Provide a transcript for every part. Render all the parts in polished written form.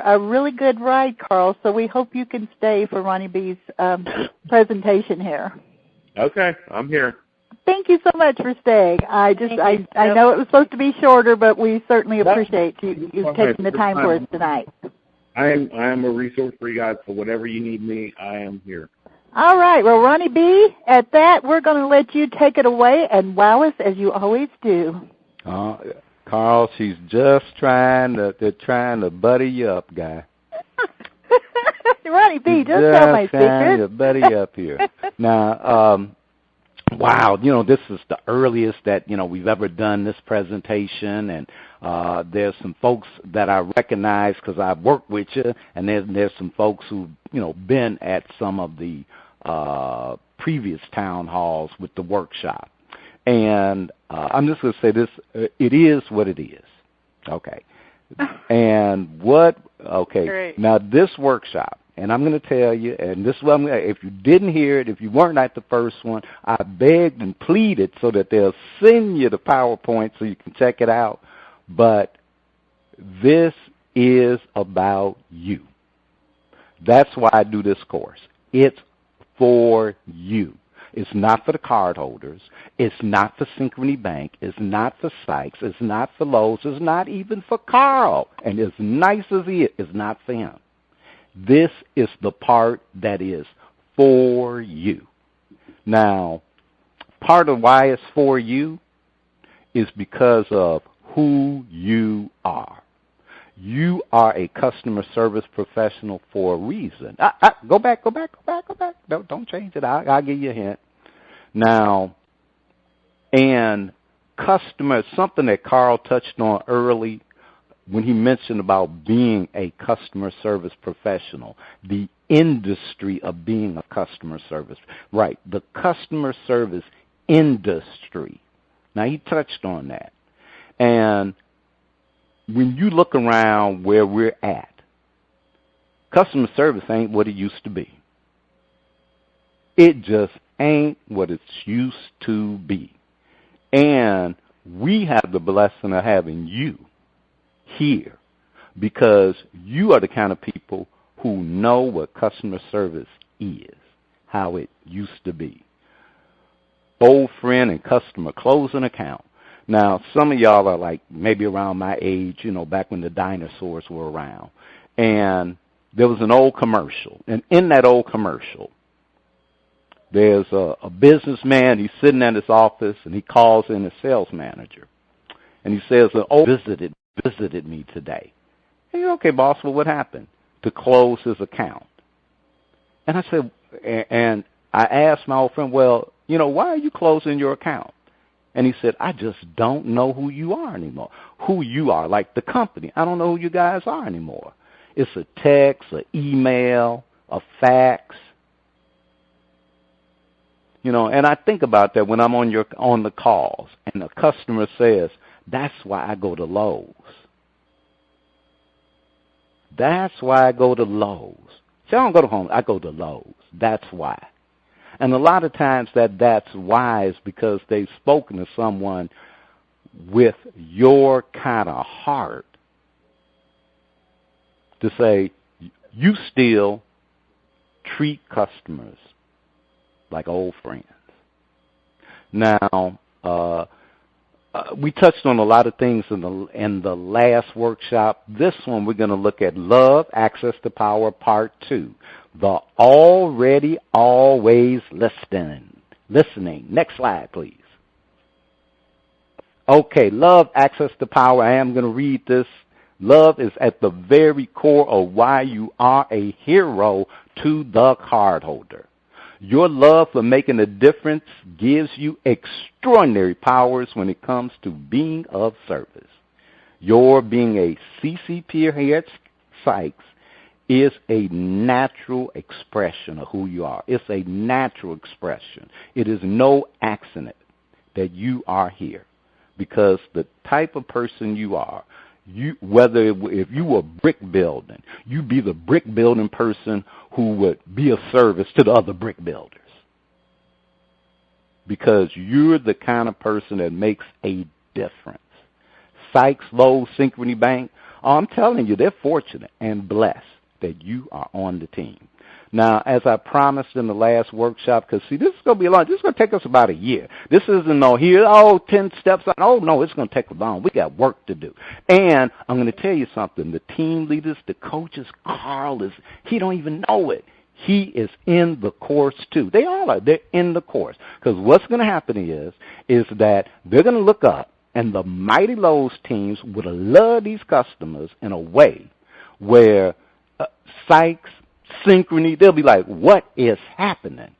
a really good ride, Carl, so we hope you can stay for Ronnie B's presentation here. Okay, I'm here. Thank you so much for staying. I know it was supposed to be shorter, but we certainly appreciate you taking the time for us tonight. I am a resource for you guys, so whatever you need me, I am here. All right. Well, Ronnie B., at that, we're going to let you take it away and wow us as you always do. Carl, she's just they're trying to buddy you up, guy. Ronnie B., just tell my secret. Just trying to buddy you up here. Now, wow, this is the earliest that, we've ever done this presentation, and there's some folks that I recognize because I've worked with you, and there's some folks who've, been at some of the previous town halls with the workshop. And I'm just going to say this, it is what it is. Okay. And Great. Now this workshop, and I'm going to tell you, and this is what if you didn't hear it, if you weren't at the first one, I begged and pleaded so that they'll send you the PowerPoint so you can check it out. But this is about you. That's why I do this course. It's for you. It's not for the card holders. It's not for Synchrony Bank. It's not for Sykes. It's not for Lowe's. It's not even for Carl. And as nice as he is, it's not for him. This is the part that is for you. Now, part of why it's for you is because of who you are. You are a customer service professional for a reason. Go back. Don't change it. I'll give you a hint. Now, and customer, something that Carl touched on early when he mentioned about being a customer service professional, the industry of being a customer service. Right, the customer service industry. Now, he touched on that. And when you look around where we're at, customer service ain't what it used to be. It just ain't what it's used to be. And we have the blessing of having you here because you are the kind of people who know what customer service is, how it used to be. Old friend and customer, close an account. Now, some of y'all are like maybe around my age, back when the dinosaurs were around. And there was an old commercial. And in that old commercial, there's a businessman. He's sitting at his office, and he calls in his sales manager. And he says, visited me today. And you're okay, boss, well, what happened? To close his account. And I said, and I asked my old friend, well, why are you closing your account? And he said, I just don't know who you are anymore. Who you are, like the company. I don't know who you guys are anymore. It's a text, an email, a fax. And I think about that when I'm on the calls and the customer says, that's why I go to Lowe's. That's why I go to Lowe's. See, I don't go to home. I go to Lowe's. That's why. And a lot of times that's why is because they've spoken to someone with your kind of heart to say, you still treat customers like old friends. Now, we touched on a lot of things in the last workshop. This one, we're going to look at Love, Access to Power, Part 2. The already, always listening. Next slide, please. Okay, love, access to power. I am going to read this. Love is at the very core of why you are a hero to the cardholder. Your love for making a difference gives you extraordinary powers when it comes to being of service. Your being a CCP here at Sykes is a natural expression of who you are. It's a natural expression. It is no accident that you are here because the type of person you are, if you were brick building, you'd be the brick building person who would be of service to the other brick builders because you're the kind of person that makes a difference. Sykes, Lowe's, Synchrony Bank I'm telling you, they're fortunate and blessed that you are on the team. Now, as I promised in the last workshop, because, see, this is going to be long. This is going to take us about a year. This isn't 10 steps. Oh, no, it's going to take long. We got work to do. And I'm going to tell you something. The team leaders, the coaches, Carl he don't even know it. He is in the course, too. They all are. They're in the course. Because what's going to happen is that they're going to look up, and the Mighty Lowe's teams would love these customers in a way where Sykes, Synchrony, they'll be like, what is happening?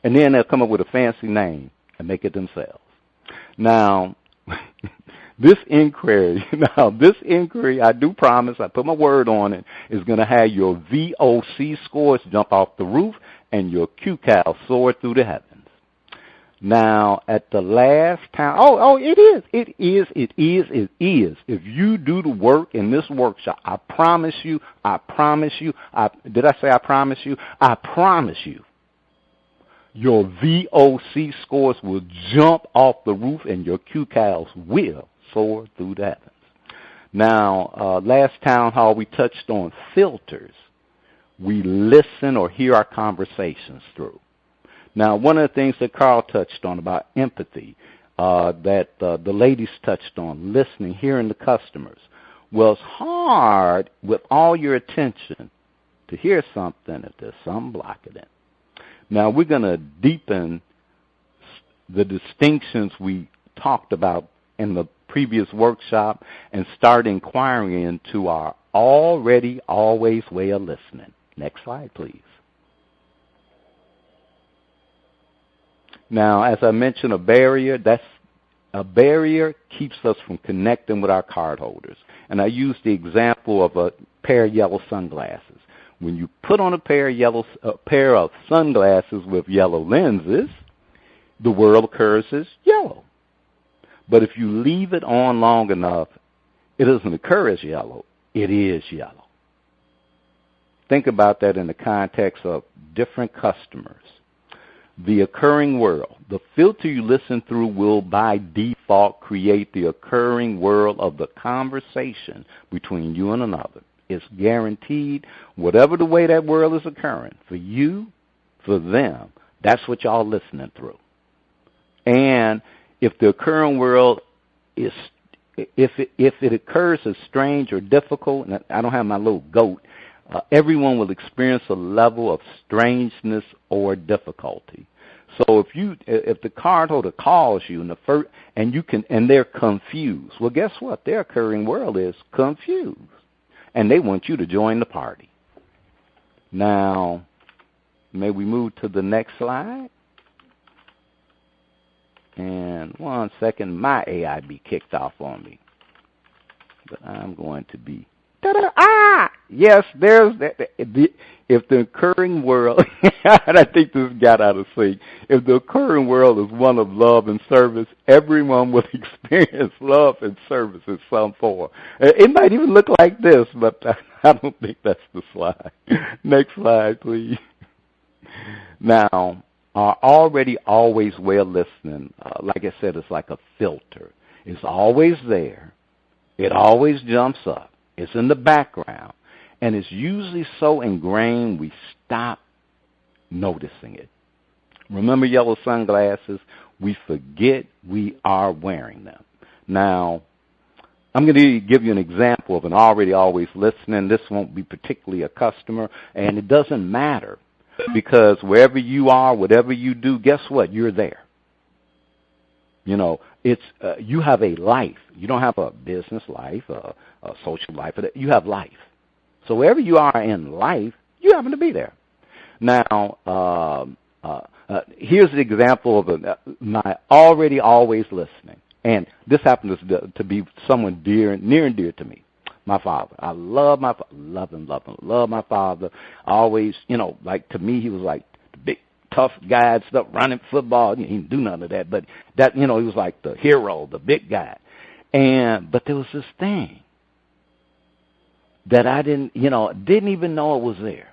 And then they'll come up with a fancy name and make it themselves. Now, this inquiry, I do promise, I put my word on it, is going to have your VOC scores jump off the roof and your QCal soar through the heavens. Now, at the last time, it is. If you do the work in this workshop, I promise you, did I say I promise you? I promise you, your VOC scores will jump off the roof and your QCals will soar through the heavens. Now, last town hall, we touched on filters. We listen or hear our conversations through. Now, one of the things that Carl touched on about empathy, that the ladies touched on, listening, hearing the customers, was hard with all your attention to hear something if there's some blocking it. Now, we're going to deepen the distinctions we talked about in the previous workshop and start inquiring into our already always way of listening. Next slide, please. Now, as I mentioned, a barrier keeps us from connecting with our cardholders. And I use the example of a pair of yellow sunglasses. When you put on a pair of sunglasses with yellow lenses, the world occurs as yellow. But if you leave it on long enough, it doesn't occur as yellow. It is yellow. Think about that in the context of different customers. The occurring world. The filter you listen through will by default create the occurring world of the conversation between you and another. It's guaranteed. Whatever the way that world is occurring, for you, for them, that's what y'all listening through. And if the occurring world is, if it occurs as strange or difficult, and I don't have my little goat, everyone will experience a level of strangeness or difficulty. So if the cardholder calls you and they're confused, well, guess what? Their occurring world is confused, and they want you to join the party. Now, may we move to the next slide? And 1 second, my AIB kicked off on me, but I'm going to be. Yes, there's that. If the occurring world, and I think this got out of sync, if the occurring world is one of love and service, everyone will experience love and service in some form. It might even look like this, but I don't think that's the slide. Next slide, please. Now, our already always way of listening, like I said, it's like a filter. It's always there. It always jumps up. It's in the background, and it's usually so ingrained we stop noticing it. Remember yellow sunglasses? We forget we are wearing them. Now, I'm going to give you an example of an already always listening. This won't be particularly a customer, and it doesn't matter because wherever you are, whatever you do, guess what? You're there. You know, it's you have a life. You don't have a business life, a social life. You have life. So wherever you are in life, you happen to be there. Now, here's the example of my already always listening. And this happens to be someone near and dear to me, my father. I love my father, love my father. Always, like to me, he was like the big tough guy and stuff, running football. He didn't do none of that, but that, he was like the hero, the big guy. But there was this thing that I didn't even know it was there.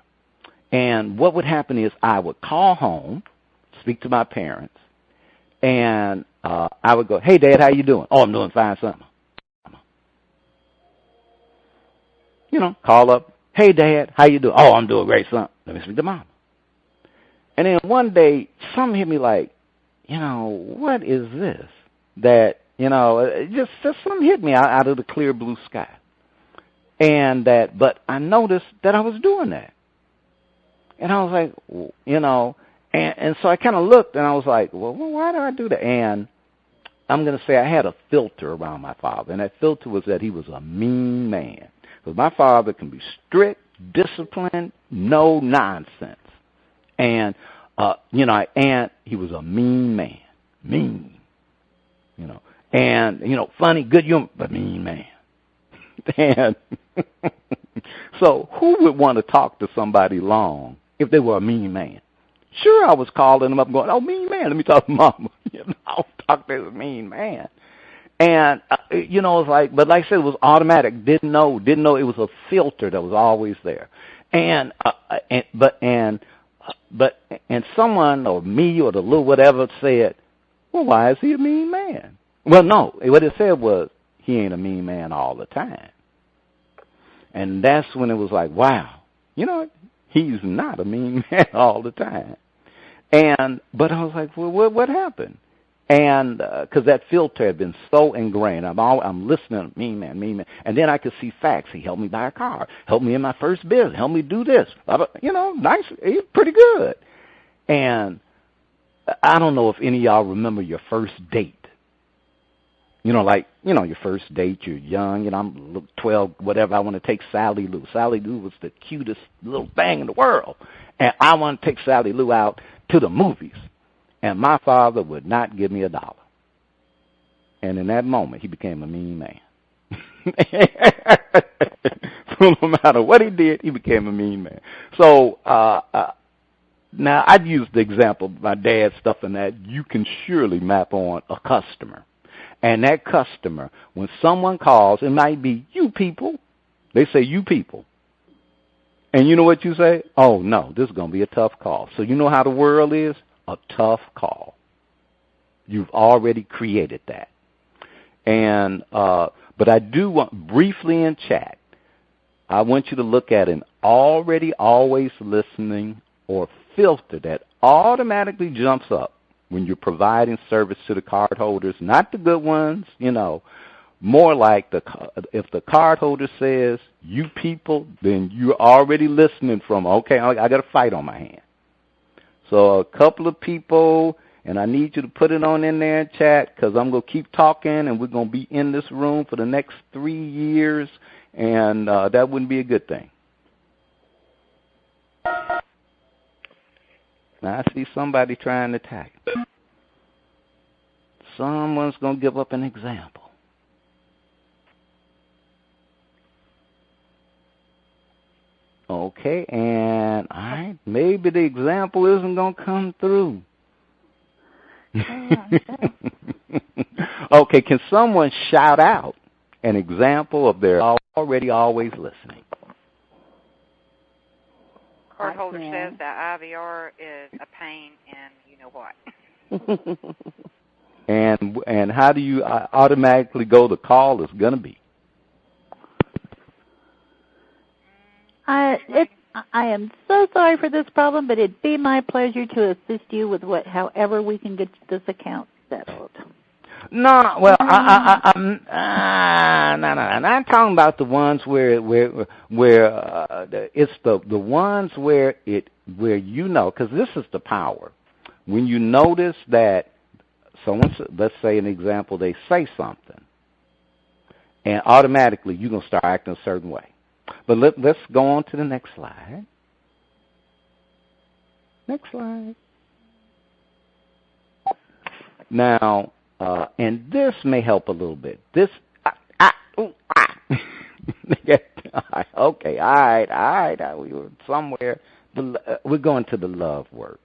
And what would happen is I would call home, speak to my parents, and I would go, "Hey, Dad, how you doing?" "Oh, I'm doing fine, son." call up, hey, Dad, how you doing? Oh, I'm doing great, son. Let me speak to Mama. And then one day, something hit me like, what is this? That, just something hit me out of the clear blue sky. But I noticed that I was doing that. And I was like, and so I kind of looked and I was like, well, why do I do that? And I'm going to say I had a filter around my father. And that filter was that he was a mean man. Because my father can be strict, disciplined, no nonsense. And, and he was a mean man. Mean. And, funny, good humor, but mean man. And so who would want to talk to somebody long if they were a mean man? Sure, I was calling them up going, oh, mean man, let me talk to Mama. I'll talk to this mean man. And, it's like, but like I said, it was automatic. Didn't know it was a filter that was always there. And someone or me or the little whatever said, well, why is he a mean man? Well, no, what it said was, he ain't a mean man all the time. And that's when it was like, wow, he's not a mean man all the time. But I was like, well, what happened? And because that filter had been so ingrained, I'm listening, mean man. And then I could see facts. He helped me buy a car, helped me in my first business, helped me do this. Nice, he's pretty good. And I don't know if any of y'all remember your first date. Your first date, you're young, I'm 12, whatever, I want to take Sally Lou. Sally Lou was the cutest little thing in the world. And I want to take Sally Lou out to the movies. And my father would not give me $1. And in that moment, he became a mean man. So no matter what he did, he became a mean man. So now I'd use the example of my dad's stuff and that you can surely map on a customer. And that customer, when someone calls, it might be you people. They say you people. And you know what you say? Oh, no, this is going to be a tough call. So you know how the world is? A tough call. You've already created that. And but I do want, briefly in chat, I want you to look at an already always listening or filter that automatically jumps up when you're providing service to the cardholders, not the good ones, more like if the cardholder says, you people, then you're already listening from, okay, I got a fight on my hand. So a couple of people, and I need you to put it on in there in chat because I'm going to keep talking and we're going to be in this room for the next 3 years, and that wouldn't be a good thing. Now, I see somebody trying to attack. Someone's going to give up an example. Okay, and all right, maybe the example isn't going to come through. Okay, can someone shout out an example of their already always listening? Cardholder says that IVR is a pain, and you know what. And how do you automatically go the call is going to be? I am so sorry for this problem, but it'd be my pleasure to assist you with however we can get this account settled. No, well, I'm not talking about the ones where it's the ones where because this is the power. When you notice that someone, let's say an example, they say something, and automatically you're gonna start acting a certain way. But let's go on to the next slide. Next slide. Now, and this may help a little bit. This, okay, all right. We were somewhere. We're going to the love word,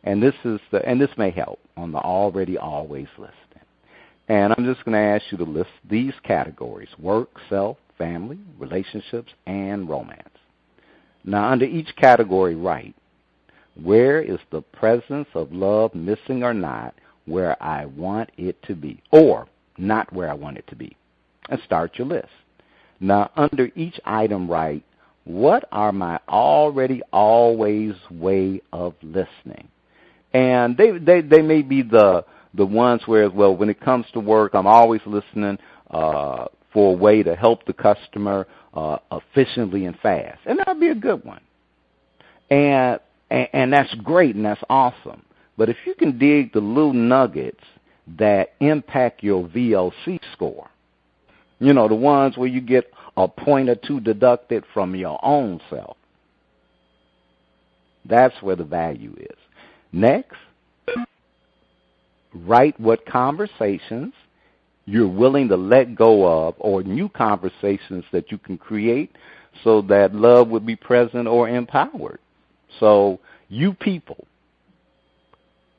and this may help on the already always listing. And I'm just going to ask you to list these categories: work, self, family, relationships, and romance. Now, under each category, write, where is the presence of love missing or not where I want it to be, or not where I want it to be, and start your list. Now, under each item, write, what are my already always way of listening? And they may be the ones where, well, when it comes to work, I'm always listening for a way to help the customer efficiently and fast. And that would be a good one. And that's great and that's awesome. But if you can dig the little nuggets that impact your VOC score, you know, the ones where you get a point or two deducted from your own self, that's where the value is. Next, write what conversations you're willing to let go of or new conversations that you can create so that love would be present or empowered. So, you people.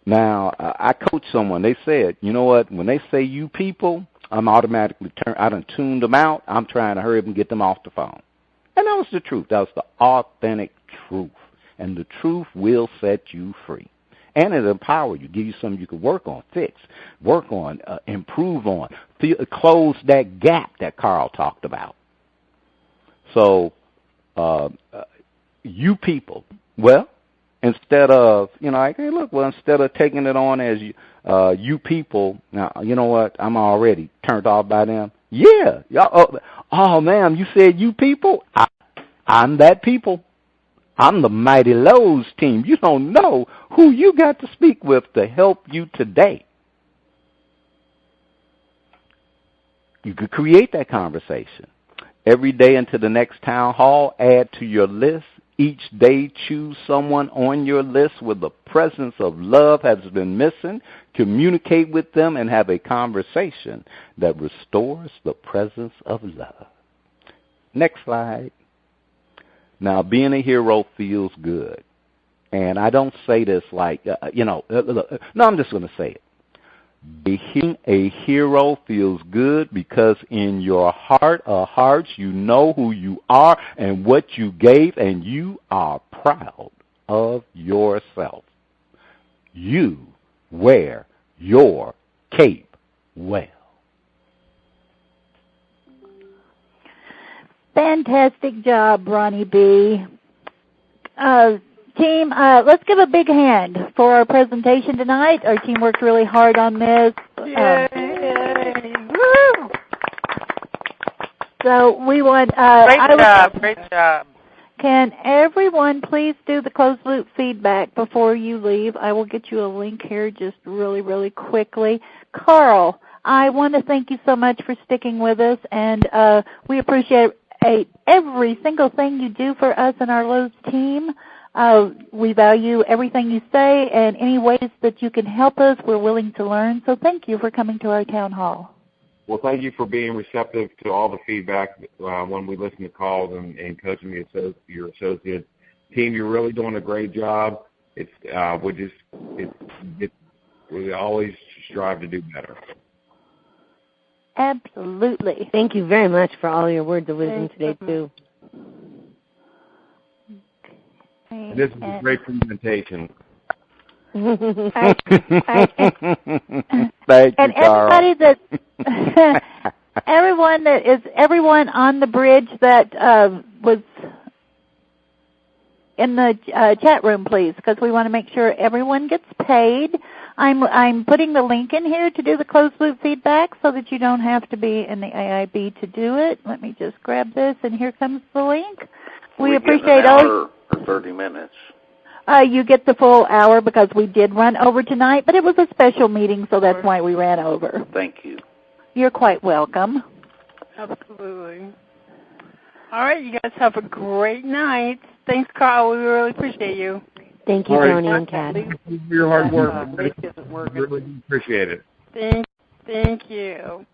Now, I coached someone. They said, you know what, when they say you people, I'm automatically I done tuned them out. I'm trying to hurry up and get them off the phone. And that was the truth. That was the authentic truth. And the truth will set you free. And it'll empower you, give you something you can work on, fix, work on, improve on, close that gap that Carl talked about. So, you people, well, instead of, you know, like, hey, look, well, instead of taking it on as you people, now, you know what, I'm already turned off by them. Yeah. Oh, ma'am, you said you people? I'm that people. I'm the Mighty Lowe's team. You don't know who you got to speak with to help you today. You could create that conversation. Every day into the next town hall, add to your list. Each day, choose someone on your list where the presence of love has been missing. Communicate with them and have a conversation that restores the presence of love. Next slide. Now, being a hero feels good. And I don't say this like, no, I'm just going to say it. Being a hero feels good because in your heart of hearts, you know who you are and what you gave, and you are proud of yourself. You wear your cape well. Fantastic job, Ronnie B. Team, let's give a big hand for our presentation tonight. Our team worked really hard on this. Yay! Woo! So we want... Great job. Can everyone please do the closed loop feedback before you leave? I will get you a link here just really, really quickly. Carl, I want to thank you so much for sticking with us, and we appreciate every single thing you do for us and our Lowe's team. We value everything you say, and any ways that you can help us, we're willing to learn. So thank you for coming to our town hall. Well, thank you for being receptive to all the feedback when we listen to calls and coaching your associates. Team, you're really doing a great job. We always strive to do better. Absolutely. Thank you very much for all your words of wisdom today, too. And this is a great presentation. Thank you, and Carl. Everyone on the bridge that was in the chat room, please, because we want to make sure everyone gets paid. I'm putting the link in here to do the closed loop feedback so that you don't have to be in the AIB to do it. Let me just grab this, and here comes the link. We appreciate an hour or 30 minutes. You get the full hour because we did run over tonight, but it was a special meeting, so that's why we ran over. Thank you. You're quite welcome. Absolutely. All right, you guys have a great night. Thanks, Carl. We really appreciate you. Thank you, Tony and Kat. Thank you for your hard work. Really appreciate it. Thank you.